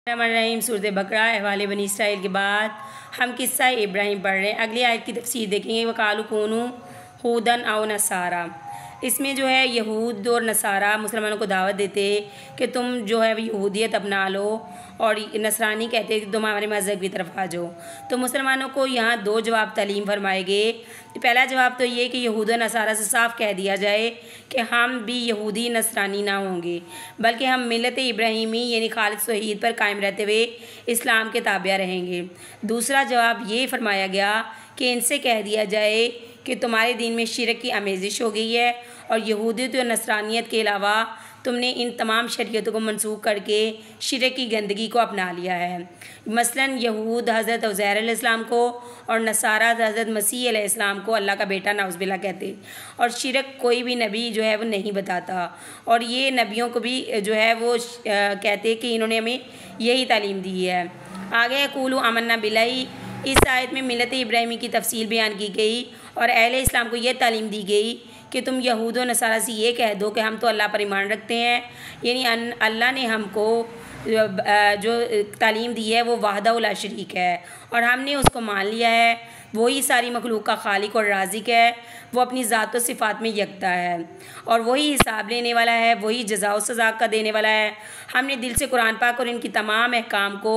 रहीम सूरत बकरा अहवाल बनी इसराइल के बाद हम किस्सा इब्राहिम पढ़ रहे हैं। अगली आयत की तफसीर देखेंगे। वकालू कूनू हूदन औ नसारा। इसमें जो है यहूद और नसारा मुसलमानों को दावत देते कि तुम जो है यहूदियत अपना लो, और नसरानी कहते हैं कि तुम हमारे मज़हब की तरफ आ जाओ। तो मुसलमानों को यहाँ दो जवाब तालीम फरमाए गए। पहला जवाब तो ये कि यहूद और नसारा से साफ कह दिया जाए कि हम भी यहूदी नसरानी ना होंगे, बल्कि हम मिलत इब्राहिमी यानी खालिस तौहीद पर कायम रहते हुए इस्लाम के ताबिया रहेंगे। दूसरा जवाब ये फरमाया गया कि इनसे कह दिया जाए कि तुम्हारे दीन में शिरक की आमेज़िश हो गई है और यहूदियत और नसरानियत के अलावा तुमने इन तमाम शरीयतों को मनसूख करके शिरक की गंदगी को अपना लिया है। मसलन यहूद हज़रत उज़ैर अलैहिस्सलाम को और नसारा हज़रत मसीह अलैहिस्सलाम को अल्लाह का बेटा नाउज़ुबिल्लाह कहते, और शिरक कोई भी नबी जो है वो नहीं बताता, और ये नबियों को भी जो है वो कहते कि इन्होंने हमें यही तालीम दी है। आगे कूलू आमन्ना बिल्लाही, इस आयत में मिलत इब्राहिमी की तफसील बयान की गई और अहले इस्लाम को यह तालीम दी गई कि तुम यहूद और नसारा से ये कह दो कि हम तो अल्लाह पर ईमान रखते हैं, यानी अल्लाह ने हमको जो तालीम दी है वो वाहदा ला शरीक है और हमने उसको मान लिया है। वही सारी मखलूक का खालिक और राज़िक है, वो अपनी ज़ात व सिफ़ात में यकता है और वही हिसाब लेने वाला है, वही जज़ा व सज़ा का देने वाला है। हमने दिल से कुरान पाक और इनकी तमाम अहकाम को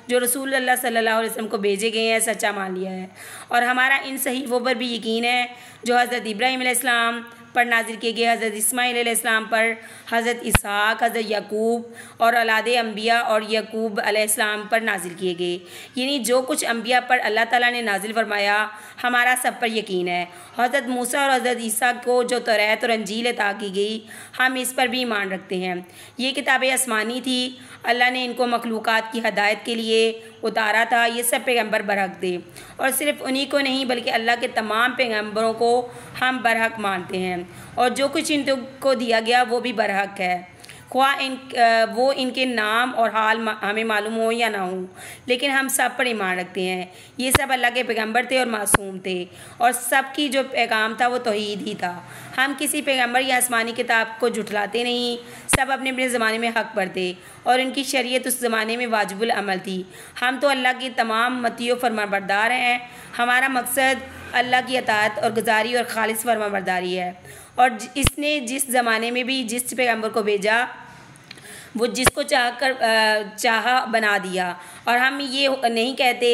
जो रसूल अल्लाह सल्लल्लाहु अलैहि वसल्लम को भेजे गए हैं सच्चा मान लिया है, और हमारा इन सहीफ़ों पर भी यकीन है जो हज़रत इब्राहिम अलैहिस्सलाम पर नाजिल किए गए, हज़रत इस्माईल अलैहिस्सलाम पर, हज़रत इसहाक़, हज़रत याकूब और औलादे अम्बिया और याकूब अलैहिस्सलाम पर नाजिल किए गए। यानी जो कुछ अम्बिया पर अल्लाह ताला ने नाजिल फरमाया हमारा सब पर यकीन है। हज़रत मूसा और हज़रत ईसा को जो तौरात और अंजील अता की गई हम इस पर भी ईमान रखते हैं। ये किताबें आसमानी थी, अल्लाह ने इनको मखलूक़ात की हदायत के लिए उतारा था। ये सब पैगम्बर बरहक थे, और सिर्फ़ उन्हीं को नहीं बल्कि अल्लाह के तमाम पैगम्बरों को हम बरहक मानते हैं, और जो कुछ इनको दिया गया वो भी बरहक है, ख्वाह वो इनके नाम और हाल हमें मालूम हो या ना हो, लेकिन हम सब पर ईमान रखते हैं। ये सब अल्लाह के पैगम्बर थे और मासूम थे, और सब की जो पैगाम था वो तौहीद ही था। हम किसी पैगम्बर या आसमानी किताब को झुठलाते नहीं, सब अपने अपने ज़माने में हक़ पर थे और इनकी शरीयत उस ज़माने में वाजिबुल अमल थी। हम तो अल्लाह की तमाम मतियों फरमाबरदार हैं। हमारा मकसद अल्लाह की अताअत और गुजारी और खालिस फरमाबरदारी है, और इसने जिस ज़माने में भी जिस पैगम्बर को भेजा वो जिसको चाहा बना दिया, और हम ये नहीं कहते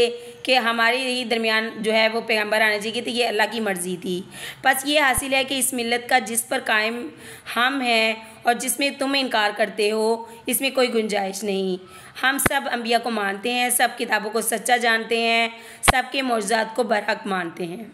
कि हमारे ही दरमियान जो है वो पैगम्बर आने चाहिए, तो ये अल्लाह की मर्ज़ी थी। बस ये हासिल है कि इस मिल्लत का जिस पर कायम हम हैं और जिसमें तुम इनकार करते हो इसमें कोई गुंजाइश नहीं। हम सब अम्बिया को मानते हैं, सब किताबों को सच्चा जानते हैं, सब के मौजूदात को बरहक मानते हैं।